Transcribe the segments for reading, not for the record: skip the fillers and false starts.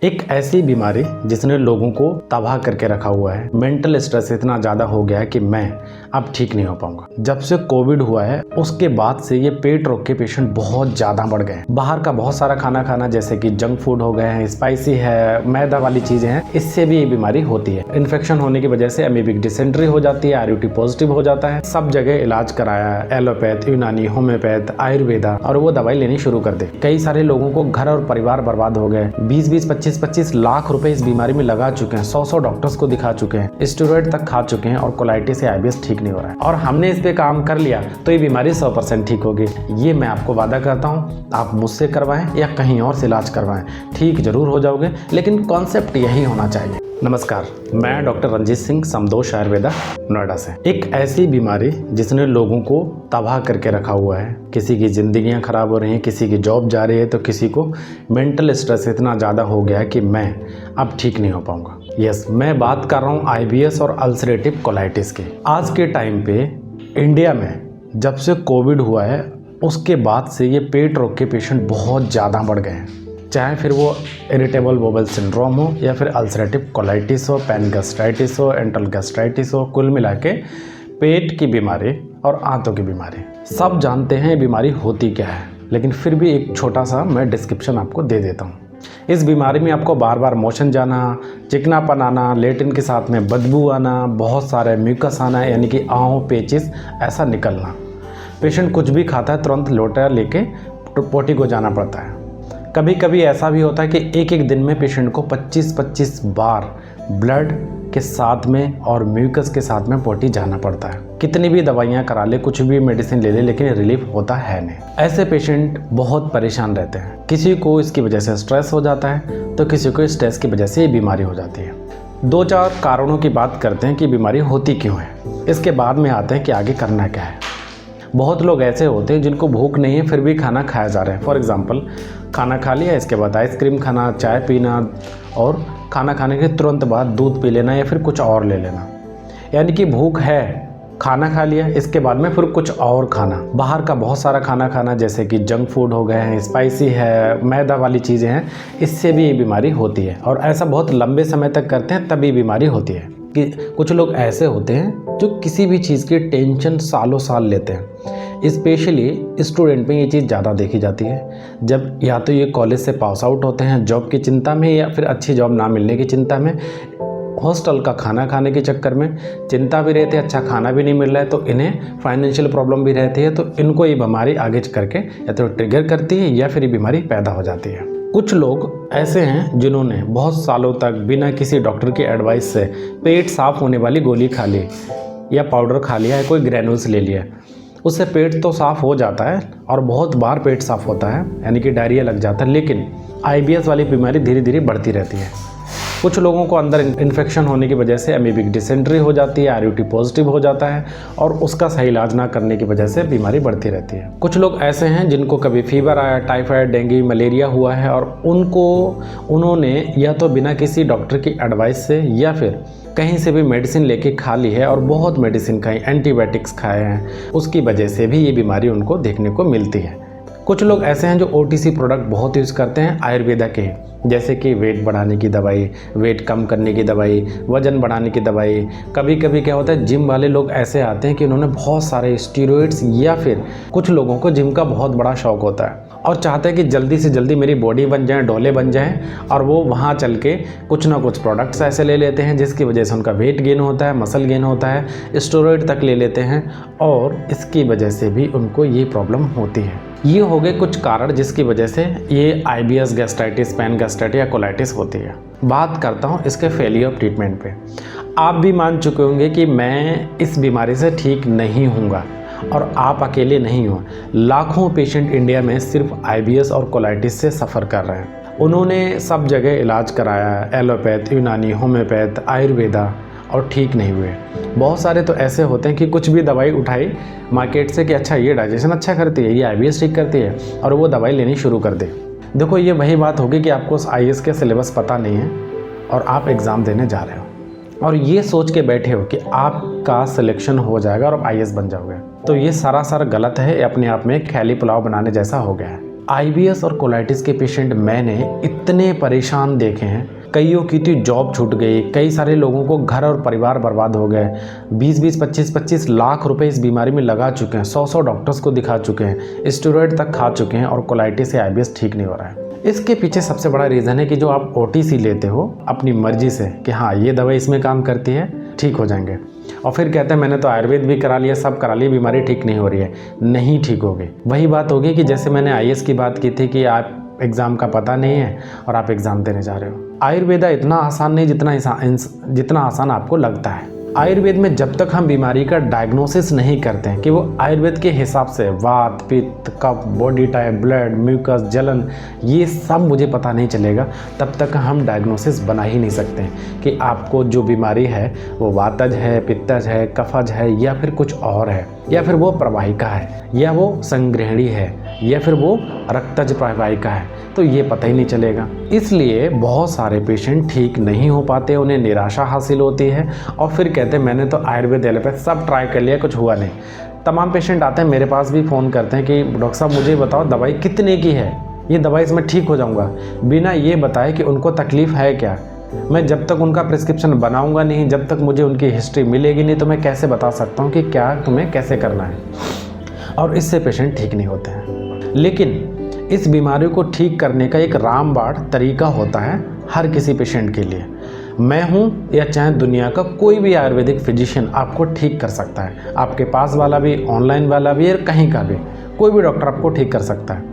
एक ऐसी बीमारी जिसने लोगों को तबाह करके रखा हुआ है। मेंटल स्ट्रेस इतना ज़्यादा हो गया है कि मैं अब ठीक नहीं हो पाऊंगा। जब से कोविड हुआ है उसके बाद से ये पेट रोग के पेशेंट बहुत ज़्यादा बढ़ गए हैं। बाहर का बहुत सारा खाना खाना, जैसे कि जंक फूड हो गए हैं, स्पाइसी है, मैदा वाली चीज़ें हैं, इससे भी ये बीमारी होती है। इन्फेक्शन होने की वजह से अमीबिक डिसेंट्री हो जाती है, RUT पॉजिटिव हो जाता है। सब जगह इलाज कराया, एलोपैथ, यूनानी, होम्योपैथ, आयुर्वेदा, और वो दवाई लेनी शुरू कर दे। कई सारे लोगों को घर और परिवार बर्बाद हो गए। 20-20, 25-25 लाख रुपए इस बीमारी में लगा चुके हैं। 100 डॉक्टर्स को दिखा चुके हैं, स्टेरॉइड तक खा चुके हैं और कोलाइटिस से IBS ठीक नहीं हो रहा है। और हमने इस पे काम कर लिया तो ये बीमारी 100% ठीक होगी। ये मैं आपको वादा करता हूँ। आप मुझसे करवाएं या कहीं और से इलाज करवाएं, ठीक जरूर हो जाओगे, लेकिन कॉन्सेप्ट यही होना चाहिए। नमस्कार, मैं डॉक्टर रंजीत सिंह, समदोष आयुर्वेदा, नोएडा से। एक ऐसी बीमारी जिसने लोगों को तबाह करके रखा हुआ है। किसी की जिंदगियां खराब हो रही हैं, किसी की जॉब जा रही है, तो किसी को मेंटल स्ट्रेस इतना ज़्यादा हो गया है कि मैं अब ठीक नहीं हो पाऊंगा। यस, मैं बात कर रहा हूँ IBS और अल्सरेटिव कोलाइटिस की। आज के टाइम पे इंडिया में जब से कोविड हुआ है उसके बाद से ये पेट रोग के पेशेंट बहुत ज़्यादा बढ़ गए हैं। चाहे फिर वो इरिटेबल बोवल सिंड्रोम हो या फिर अल्सरेटिव कोलाइटिस हो, पैन गैस्ट्राइटिस हो, एंटल गैस्ट्राइटिस हो, कुल मिला के पेट की बीमारी और आंतों की बीमारी। सब जानते हैं बीमारी होती क्या है, लेकिन फिर भी एक छोटा सा मैं डिस्क्रिप्शन आपको दे देता हूँ। इस बीमारी में आपको बार बार मोशन जाना, चिकनापन आना, लेटिन के साथ में बदबू आना, बहुत सारे म्यूकस आना, यानी कि आहों पेचिस ऐसा निकलना। पेशेंट कुछ भी खाता है तुरंत लोटा लेके पोटी को जाना पड़ता है। कभी कभी ऐसा भी होता है कि एक एक दिन में पेशेंट को 25-25 बार ब्लड के साथ में और म्यूकस के साथ में पोटी जाना पड़ता है। कितनी भी दवाइयाँ करा ले, कुछ भी मेडिसिन ले ले, लेकिन रिलीफ होता है नहीं। ऐसे पेशेंट बहुत परेशान रहते हैं। किसी को इसकी वजह से स्ट्रेस हो जाता है तो किसी को स्ट्रेस की वजह से ये बीमारी हो जाती है। 2-4 कारणों की बात करते हैं कि बीमारी होती क्यों है, इसके बाद में आते हैं कि आगे करना क्या है। बहुत लोग ऐसे होते हैं जिनको भूख नहीं है फिर भी खाना खाया जा रहा है। फॉर एग्जांपल, खाना खा लिया, इसके बाद आइसक्रीम खाना, चाय पीना, और खाना खाने के तुरंत बाद दूध पी लेना या फिर कुछ और ले लेना। यानी कि भूख है, खाना खा लिया, इसके बाद में फिर कुछ और खाना। बाहर का बहुत सारा खाना खाना, जैसे कि जंक फूड हो गए हैं, स्पाइसी है, मैदा वाली चीज़ें हैं, इससे भी ये बीमारी होती है। और ऐसा बहुत लंबे समय तक करते हैं तभी बीमारी होती है। कि कुछ लोग ऐसे होते हैं जो किसी भी चीज़ की टेंशन सालों साल लेते हैं। स्पेशली स्टूडेंट में ये चीज़ ज़्यादा देखी जाती है। जब या तो ये कॉलेज से पास आउट होते हैं जॉब की चिंता में, या फिर अच्छी जॉब ना मिलने की चिंता में, हॉस्टल का खाना खाने के चक्कर में चिंता भी रहती है, अच्छा खाना भी नहीं मिल रहा है, तो इन्हें फाइनेंशियल प्रॉब्लम भी रहती है। तो इनको ये बीमारी आगे करके या तो ट्रिगर करती है या फिर ये बीमारी पैदा हो जाती है। कुछ लोग ऐसे हैं जिन्होंने बहुत सालों तक बिना किसी डॉक्टर की एडवाइस से पेट साफ होने वाली गोली खा ली या पाउडर खा लिया है, कोई ग्रैनुल्स ले लिया, उससे पेट तो साफ़ हो जाता है और बहुत बार पेट साफ़ होता है, यानी कि डायरिया लग जाता है, लेकिन IBS वाली बीमारी धीरे धीरे बढ़ती रहती है। कुछ लोगों को अंदर इन्फेक्शन होने की वजह से अमीबिक डिसेंट्री हो जाती है, RUT पॉजिटिव हो जाता है, और उसका सही इलाज ना करने की वजह से बीमारी बढ़ती रहती है। कुछ लोग ऐसे हैं जिनको कभी फीवर आया, टाइफाइड, डेंगू, मलेरिया हुआ है, और उन्होंने या तो बिना किसी डॉक्टर की एडवाइस से या फिर कहीं से भी मेडिसिन लेके खा ली है, और बहुत मेडिसिन खाई, एंटीबायोटिक्स खाए हैं, उसकी वजह से भी ये बीमारी उनको देखने को मिलती है। कुछ लोग ऐसे हैं जो OTC प्रोडक्ट बहुत यूज़ करते हैं आयुर्वेदा के, जैसे कि वेट बढ़ाने की दवाई, वेट कम करने की दवाई, वज़न बढ़ाने की दवाई। कभी कभी क्या होता है, जिम वाले लोग ऐसे आते हैं कि उन्होंने बहुत सारे स्टीरॉइड्स, या फिर कुछ लोगों को जिम का बहुत बड़ा शौक होता है और चाहते हैं कि जल्दी से जल्दी मेरी बॉडी बन जाए, डोले बन जाएं, और वो वहाँ चल के कुछ ना कुछ प्रोडक्ट्स ऐसे ले लेते हैं जिसकी वजह से उनका वेट गेन होता है, मसल गेन होता है, स्टेरॉइड तक ले लेते हैं, और इसकी वजह से भी उनको ये प्रॉब्लम होती है। ये हो गए कुछ कारण जिसकी वजह से ये IBS, गैस्ट्राइटिस, पैन गैस्ट्राइटिस या कोलाइटिस होती है। बात करता हूँ इसके फेलियर ऑफ ट्रीटमेंट पे। आप भी मान चुके होंगे कि मैं इस बीमारी से ठीक नहीं हूँगा, और आप अकेले नहीं हो। लाखों पेशेंट इंडिया में सिर्फ IBS और कोलाइटिस से सफ़र कर रहे हैं। उन्होंने सब जगह इलाज कराया, एलोपैथ, यूनानी, होम्योपैथ, आयुर्वेदा, और ठीक नहीं हुए। बहुत सारे तो ऐसे होते हैं कि कुछ भी दवाई उठाई मार्केट से कि अच्छा ये डाइजेशन अच्छा करती है, ये IBS ठीक करती है, और वो दवाई लेनी शुरू कर दे। देखो, ये वही बात होगी कि आपको IAS के सिलेबस पता नहीं है और आप एग्ज़ाम देने जा रहे हो और ये सोच के बैठे हो कि आपका सिलेक्शन हो जाएगा और आप IAS बन जाओगे। तो ये सरासर गलत है, अपने आप में ख्याली पुलाव बनाने जैसा हो गया है। IBS और कोलाइटिस के पेशेंट मैंने इतने परेशान देखे हैं, कईयों की तो जॉब छूट गई, कई सारे लोगों को घर और परिवार बर्बाद हो गए, 20-20, 25-25 लाख रुपए इस बीमारी में लगा चुके हैं, 100-100 डॉक्टर्स को दिखा चुके हैं, स्टेरॉइड तक खा चुके हैं और कोलाइटिस या IBS ठीक नहीं हो रहा है। इसके पीछे सबसे बड़ा रीज़न है कि जो आप OTC लेते हो अपनी मर्जी से कि हाँ ये दवाई इसमें काम करती है, ठीक हो जाएंगे, और फिर कहते हैं मैंने तो आयुर्वेद भी करा लिया, सब करा लिया, बीमारी ठीक नहीं हो रही है। नहीं ठीक होगी। वही बात होगी कि जैसे मैंने IAS की बात की थी कि आप एग्ज़ाम का पता नहीं है और आप एग्ज़ाम देने जा रहे हो। आयुर्वेदा इतना आसान नहीं जितना आसान आपको लगता है। आयुर्वेद में जब तक हम बीमारी का डायग्नोसिस नहीं करते हैं कि वो आयुर्वेद के हिसाब से वात, पित्त, कफ, बॉडी टाइप, ब्लड, म्यूकस, जलन, ये सब मुझे पता नहीं चलेगा, तब तक हम डायग्नोसिस बना ही नहीं सकते कि आपको जो बीमारी है वो वातज है, पित्तज है, कफज है या फिर कुछ और है, या फिर वो प्रवाहिका है, या वो संग्रहणी है, या फिर वो रक्तज प्रवाहिका है, तो ये पता ही नहीं चलेगा। इसलिए बहुत सारे पेशेंट ठीक नहीं हो पाते, उन्हें निराशा हासिल होती है और फिर कहते हैं मैंने तो आयुर्वेद एलोपैथ सब ट्राई कर लिया, कुछ हुआ नहीं। तमाम पेशेंट आते हैं मेरे पास भी फ़ोन करते हैं कि डॉक्टर साहब मुझे बताओ दवाई कितने की है, ये दवाई इसमें ठीक हो जाऊँगा, बिना ये बताए कि उनको तकलीफ़ है क्या। मैं जब तक उनका प्रिस्क्रिप्शन बनाऊँगा नहीं, जब तक मुझे उनकी हिस्ट्री मिलेगी नहीं, तो मैं कैसे बता सकता हूँ कि क्या तुम्हें कैसे करना है। और इससे पेशेंट ठीक नहीं होते हैं। लेकिन इस बीमारी को ठीक करने का एक रामबाण तरीका होता है हर किसी पेशेंट के लिए। मैं हूँ या चाहे दुनिया का कोई भी आयुर्वेदिक फिजिशियन आपको ठीक कर सकता है, आपके पास वाला भी, ऑनलाइन वाला भी, और कहीं का भी कोई भी डॉक्टर आपको ठीक कर सकता है।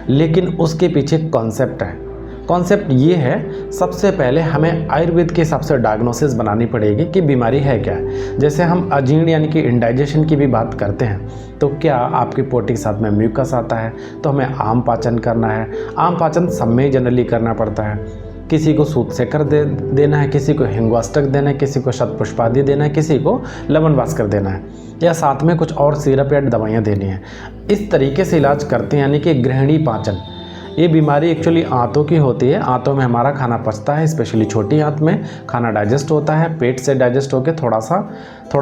लेकिन उसके पीछे कॉन्सेप्ट है। कॉन्सेप्ट ये है, सबसे पहले हमें आयुर्वेद के हिसाब से डायग्नोसिस बनानी पड़ेगी कि बीमारी है क्या। जैसे हम अजीर्ण यानी कि इंडाइजेशन की भी बात करते हैं, तो क्या आपकी पोटी के साथ में म्यूकस आता है, तो हमें आम पाचन करना है। आम पाचन सब में जनरली करना पड़ता है, किसी को सूत सेकर देना है, किसी को हिंगवाष्टक देना है, किसी को शतपुष्पादि देना है, किसी को लवण भास्कर देना है, या साथ में कुछ और सिरप या दवाइयाँ देनी है। इस तरीके से इलाज करते हैं, यानी कि गृहिणी पाचन। ये बीमारी एक्चुअली आंतों की होती है। आंतों में हमारा खाना पचता है, स्पेशली छोटी आंत में खाना डाइजेस्ट होता है, पेट से डाइजेस्ट होकर थोड़ा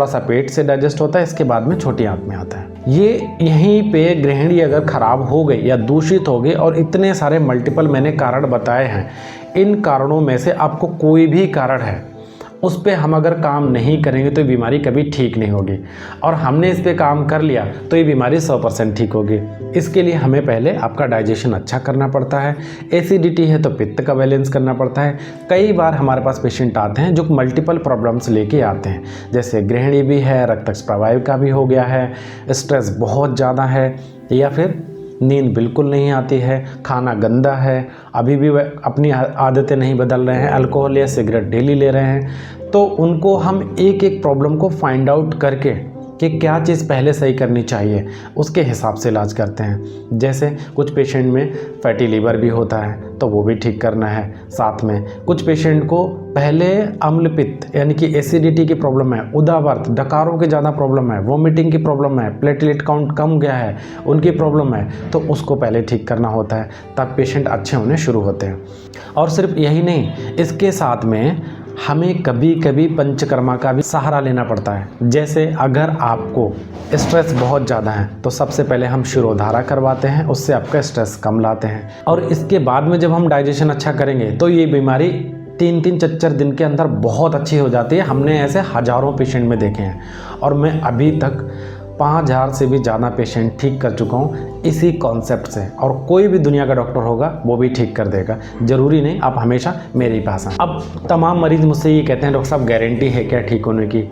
सा पेट से डाइजेस्ट होता है, इसके बाद में छोटी आंत में आता है। ये यहीं पे गृहिणी अगर ख़राब हो गई या दूषित हो गई, और इतने सारे मल्टीपल मैंने कारण बताए हैं, इन कारणों में से आपको कोई भी कारण है, उस पर हम अगर काम नहीं करेंगे तो ये बीमारी कभी ठीक नहीं होगी, और हमने इस पर काम कर लिया तो ये बीमारी 100% ठीक होगी। इसके लिए हमें पहले आपका डाइजेशन अच्छा करना पड़ता है। एसिडिटी है तो पित्त का बैलेंस करना पड़ता है। कई बार हमारे पास पेशेंट आते हैं जो मल्टीपल प्रॉब्लम्स लेके आते हैं, जैसे गृहिणी भी है, रक्तज प्रवाहिका भी हो गया है, स्ट्रेस बहुत ज़्यादा है, या फिर नींद बिल्कुल नहीं आती है, खाना गंदा है, अभी भी वह अपनी आदतें नहीं बदल रहे हैं, अल्कोहल या सिगरेट डेली ले रहे हैं। तो उनको हम एक एक प्रॉब्लम को फाइंड आउट करके कि क्या चीज़ पहले सही करनी चाहिए, उसके हिसाब से इलाज करते हैं। जैसे कुछ पेशेंट में फैटी लीवर भी होता है तो वो भी ठीक करना है। साथ में कुछ पेशेंट को पहले अम्ल पित्त यानी कि एसिडिटी की प्रॉब्लम है, उदावर्त, डकारों की ज़्यादा प्रॉब्लम है, वोमिटिंग की प्रॉब्लम है, प्लेटलेट काउंट कम गया है, उनकी प्रॉब्लम है, तो उसको पहले ठीक करना होता है, तब पेशेंट अच्छे होने शुरू होते हैं। और सिर्फ यही नहीं, इसके साथ में हमें कभी कभी पंचकर्मा का भी सहारा लेना पड़ता है। जैसे अगर आपको स्ट्रेस बहुत ज़्यादा है तो सबसे पहले हम शिरोधारा करवाते हैं, उससे आपका स्ट्रेस कम लाते हैं, और इसके बाद में जब हम डाइजेशन अच्छा करेंगे तो ये बीमारी 3-3, 4-4 दिन के अंदर बहुत अच्छी हो जाती है। हमने ऐसे हज़ारों पेशेंट में देखे हैं, और मैं अभी तक 5000 से भी ज़्यादा पेशेंट ठीक कर चुका हूँ इसी कॉन्सेप्ट से। और कोई भी दुनिया का डॉक्टर होगा वो भी ठीक कर देगा, ज़रूरी नहीं आप हमेशा मेरे ही पास आएं। अब तमाम मरीज़ मुझसे ये कहते हैं डॉक्टर साहब गारंटी है क्या ठीक होने की।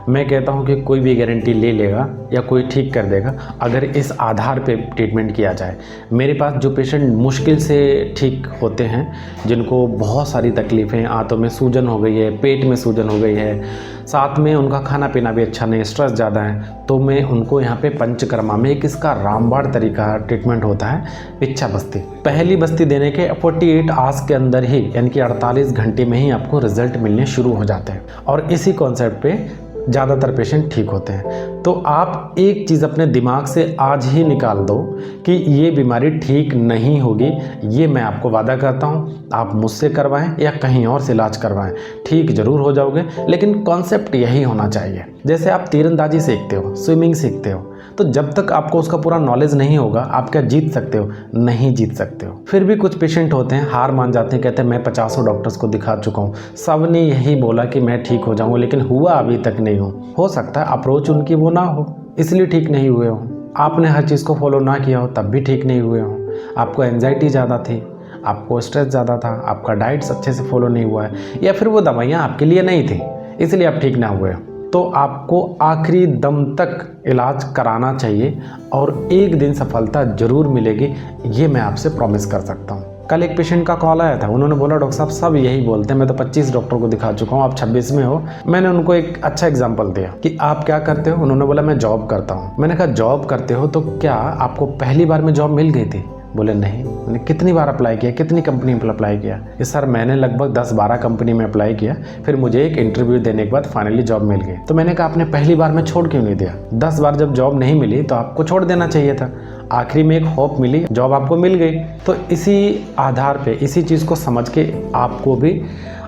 मैं कहता हूँ कि कोई भी गारंटी ले लेगा या कोई ठीक कर देगा अगर इस आधार पे ट्रीटमेंट किया जाए। मेरे पास जो पेशेंट मुश्किल से ठीक होते हैं, जिनको बहुत सारी तकलीफ़ें, आंतों में सूजन हो गई है, पेट में सूजन हो गई है, साथ में उनका खाना पीना भी अच्छा नहीं, स्ट्रेस ज़्यादा है, तो मैं उनको यहाँ पे पंचकर्मा में एक इसका रामबाण तरीका ट्रीटमेंट होता है, पिच्छा बस्ती। पहली बस्ती देने के 48 आवर्स के अंदर ही, यानी कि 48 घंटे में ही आपको रिजल्ट मिलने शुरू हो जाते हैं, और इसी कॉन्सेप्ट पे ज़्यादातर पेशेंट ठीक होते हैं। तो आप एक चीज़ अपने दिमाग से आज ही निकाल दो कि ये बीमारी ठीक नहीं होगी, ये मैं आपको वादा करता हूँ। आप मुझसे करवाएं या कहीं और से इलाज करवाएं, ठीक ज़रूर हो जाओगे, लेकिन कॉन्सेप्ट यही होना चाहिए। जैसे आप तीरंदाजी सीखते हो, स्विमिंग सीखते हो, तो जब तक आपको उसका पूरा नॉलेज नहीं होगा आप क्या जीत सकते हो? नहीं जीत सकते हो। फिर भी कुछ पेशेंट होते हैं हार मान जाते हैं, कहते हैं मैं 50 डॉक्टर्स को दिखा चुका हूँ, सब ने यही बोला कि मैं ठीक हो जाऊँगा, लेकिन हुआ अभी तक नहीं हूँ। हो सकता है अप्रोच उनकी वो ना हो, इसलिए ठीक नहीं हुए हो। आपने हर चीज़ को फॉलो ना किया हो तब भी ठीक नहीं हुए हो। आपको एंजाइटी ज़्यादा थी, आपको स्ट्रेस ज़्यादा था, आपका डाइट्स अच्छे से फॉलो नहीं हुआ है, या फिर वो दवाइयाँ आपके लिए नहीं थी इसलिए आप ठीक ना हुए। तो आपको आखिरी दम तक इलाज कराना चाहिए और एक दिन सफलता ज़रूर मिलेगी, ये मैं आपसे प्रॉमिस कर सकता हूँ। कल एक पेशेंट का कॉल आया था, उन्होंने बोला डॉक्टर साहब सब यही बोलते हैं, मैं तो 25 डॉक्टर को दिखा चुका हूँ, आप 26 में हो। मैंने उनको एक अच्छा एग्जांपल दिया कि आप क्या करते हो। उन्होंने बोला मैं जॉब करता हूँ। मैंने कहा जॉब करते हो तो क्या आपको पहली बार में जॉब मिल गई थी? बोले नहीं। मैंने कितनी बार अप्लाई किया, कितनी कंपनी में अप्लाई किया? ये सर मैंने लगभग 10-12 कंपनी में अप्लाई किया, फिर मुझे एक इंटरव्यू देने के बाद फाइनली जॉब मिल गई। तो मैंने कहा आपने पहली बार में छोड़ क्यों नहीं दिया? 10 बार जब जॉब नहीं मिली तो आपको छोड़ देना चाहिए था, आखिरी में एक होप मिली, जॉब आपको मिल गई। तो इसी आधार पे, इसी चीज़ को समझ के आपको भी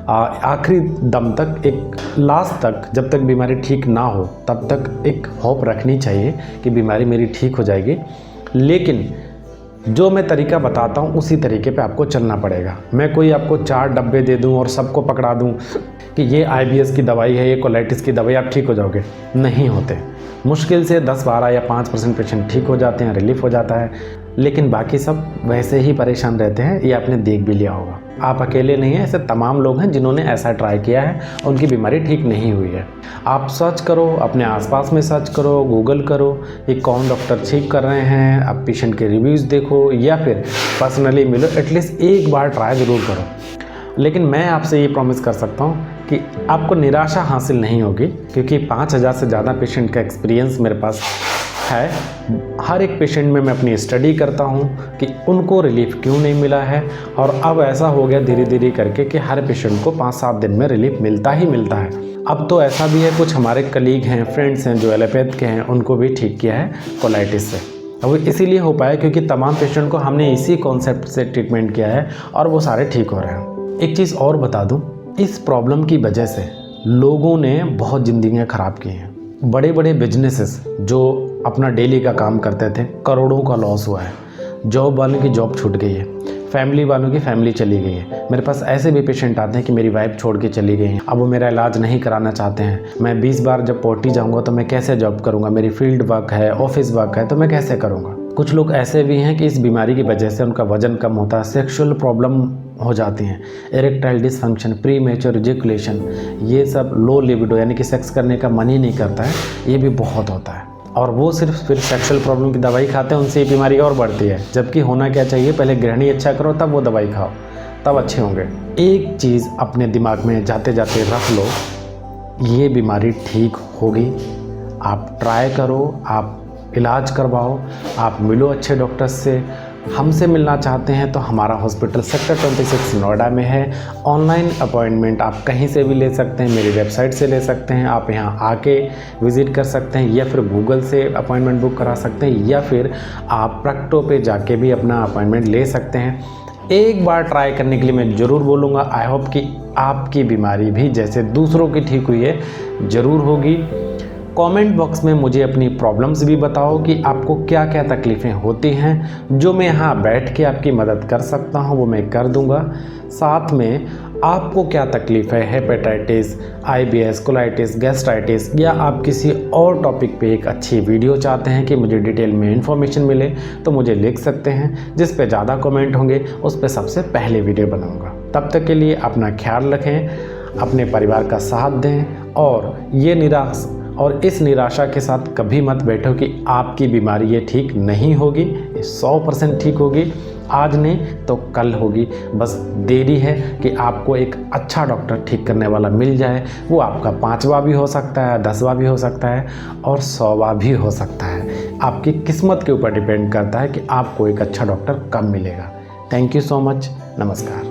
आखिरी दम तक, एक लास्ट तक, जब तक बीमारी ठीक ना हो तब तक एक होप रखनी चाहिए कि बीमारी मेरी ठीक हो जाएगी। लेकिन जो मैं तरीका बताता हूँ उसी तरीके पे आपको चलना पड़ेगा। मैं कोई आपको 4 डब्बे दे दूँ और सबको पकड़ा दूँ कि ये IBS की दवाई है, ये कोलाइटिस की दवाई, आप ठीक हो जाओगे, नहीं होते। मुश्किल से 10-12 या 5% पेशेंट ठीक हो जाते हैं, रिलीफ हो जाता है, लेकिन बाकी सब वैसे ही परेशान रहते हैं। ये आपने देख भी लिया होगा। आप अकेले नहीं हैं, ऐसे तमाम लोग हैं जिन्होंने ऐसा ट्राई किया है और उनकी बीमारी ठीक नहीं हुई है। आप सर्च करो, अपने आसपास में सर्च करो, गूगल करो कि कौन डॉक्टर ठीक कर रहे हैं, आप पेशेंट के रिव्यूज़ देखो या फिर पर्सनली मिलो, एटलीस्ट एक बार ट्राई ज़रूर करो। लेकिन मैं आपसे ये प्रॉमिस कर सकता हूँ कि आपको निराशा हासिल नहीं होगी, क्योंकि 5000 से ज़्यादा पेशेंट का एक्सपीरियंस मेरे पास है। हर एक पेशेंट में मैं अपनी स्टडी करता हूँ कि उनको रिलीफ क्यों नहीं मिला है, और अब ऐसा हो गया धीरे धीरे करके कि हर पेशेंट को 5-7 दिन में रिलीफ मिलता ही मिलता है। अब तो ऐसा भी है, कुछ हमारे कलीग हैं, फ्रेंड्स हैं जो एलोपैथ के हैं, उनको भी ठीक किया है कोलाइटिस से। अब इसीलिए हो पाया क्योंकि तमाम पेशेंट को हमने इसी कॉन्सेप्ट से ट्रीटमेंट किया है और वो सारे ठीक हो रहे हैं। एक चीज़ और बता दूँ, इस प्रॉब्लम की वजह से लोगों ने बहुत ज़िंदगियाँ ख़राब की हैं। बड़े बड़े बिजनेसेस जो अपना डेली का काम करते थे, करोड़ों का लॉस हुआ है। जॉब वालों की जॉब छूट गई है, फैमिली वालों की फैमिली चली गई है। मेरे पास ऐसे भी पेशेंट आते हैं कि मेरी वाइफ छोड़ के चली गई हैं, अब वो मेरा इलाज नहीं कराना चाहते हैं। मैं 20 बार जब पोटी जाऊंगा तो मैं कैसे जॉब करूंगा, मेरी फील्ड वर्क है, ऑफिस वर्क है, तो मैं कैसे करूंगा। कुछ लोग ऐसे भी हैं कि इस बीमारी की वजह से उनका वजन कम होता है, सेक्सुअल प्रॉब्लम हो जाती हैं, इरेक्टाइल डिसफंक्शन, प्रीमेच्योर इजैकुलेशन, ये सब, लो लिबिडो यानी कि सेक्स करने का मन ही नहीं करता है, ये भी बहुत होता है। और वो सिर्फ फिर सेक्सुअल प्रॉब्लम की दवाई खाते हैं, उनसे ये बीमारी और बढ़ती है। जबकि होना क्या चाहिए, पहले गृहिणी अच्छा करो तब वो दवाई खाओ, तब अच्छे होंगे। एक चीज़ अपने दिमाग में जाते जाते रख लो, ये बीमारी ठीक होगी। आप ट्राई करो, आप इलाज करवाओ, आप मिलो अच्छे डॉक्टर्स से। हमसे मिलना चाहते हैं तो हमारा हॉस्पिटल सेक्टर 26 नोएडा में है। ऑनलाइन अपॉइंटमेंट आप कहीं से भी ले सकते हैं, मेरी वेबसाइट से ले सकते हैं, आप यहाँ आके विज़िट कर सकते हैं, या फिर गूगल से अपॉइंटमेंट बुक करा सकते हैं, या फिर आप प्रैक्टो पे जाके भी अपना अपॉइंटमेंट ले सकते हैं। एक बार ट्राई करने के लिए मैं ज़रूर बोलूँगा। आई होप कि आपकी बीमारी भी जैसे दूसरों की ठीक हुई है ज़रूर होगी। कमेंट बॉक्स में मुझे अपनी प्रॉब्लम्स भी बताओ कि आपको क्या क्या तकलीफ़ें होती हैं, जो मैं यहाँ बैठ के आपकी मदद कर सकता हूँ वो मैं कर दूँगा। साथ में आपको क्या तकलीफ़ है, हेपेटाइटिस, IBS, कोलाइटिस, गैस्ट्राइटिस, या आप किसी और टॉपिक पे एक अच्छी वीडियो चाहते हैं कि मुझे डिटेल में इन्फॉर्मेशन मिले, तो मुझे लिख सकते हैं। जिस पे ज़्यादा कमेंट होंगे उस पे सबसे पहले वीडियो बनाऊँगा। तब तक के लिए अपना ख्याल रखें, अपने परिवार का साथ दें, और इस निराशा के साथ कभी मत बैठो कि आपकी बीमारी ये ठीक नहीं होगी। ये 100% ठीक होगी, आज नहीं तो कल होगी। बस देरी है कि आपको एक अच्छा डॉक्टर ठीक करने वाला मिल जाए। वो आपका 5वां भी हो सकता है, 10वां भी हो सकता है, और 100वां भी हो सकता है। आपकी किस्मत के ऊपर डिपेंड करता है कि आपको एक अच्छा डॉक्टर कब मिलेगा। Thank you so much. नमस्कार।